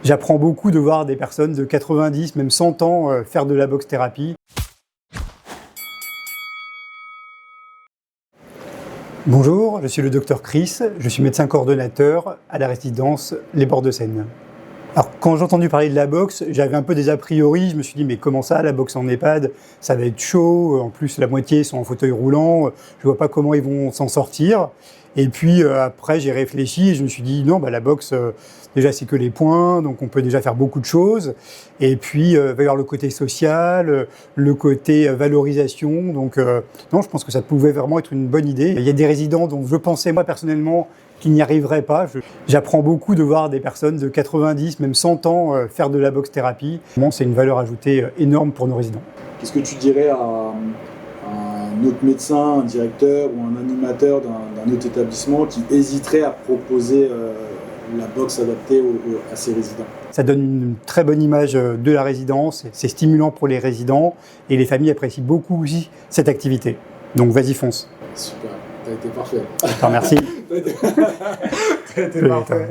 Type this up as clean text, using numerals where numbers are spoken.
J'apprends beaucoup de voir des personnes de 90, même 100 ans faire de la boxe thérapie. Bonjour, je suis le docteur Chris, je suis médecin coordonnateur à la résidence Les Bords de Seine. Alors, quand j'ai entendu parler de la boxe, j'avais un peu des a priori, je me suis dit mais comment ça, la boxe en EHPAD, ça va être chaud, en plus la moitié sont en fauteuil roulant, je vois pas comment ils vont s'en sortir. Et puis après j'ai réfléchi et je me suis dit non, la boxe, déjà c'est que les points, donc on peut déjà faire beaucoup de choses. Et puis il va y avoir le côté social, le côté valorisation, donc non, je pense que ça pouvait vraiment être une bonne idée. Il y a des résidents dont je pensais moi personnellement qu'ils n'y arriveraient pas. J'apprends beaucoup de voir des personnes de 90, même 100 ans faire de la boxe thérapie. C'est une valeur ajoutée énorme pour nos résidents. Qu'est-ce que tu dirais à un autre médecin, un directeur ou un animateur d'un autre établissement qui hésiterait à proposer la boxe adaptée à ses résidents? Ça donne une très bonne image de la résidence, c'est stimulant pour les résidents et les familles apprécient beaucoup aussi cette activité. Donc vas-y, fonce. Super, t'as été parfait. Je te remercie. T'as été parfait.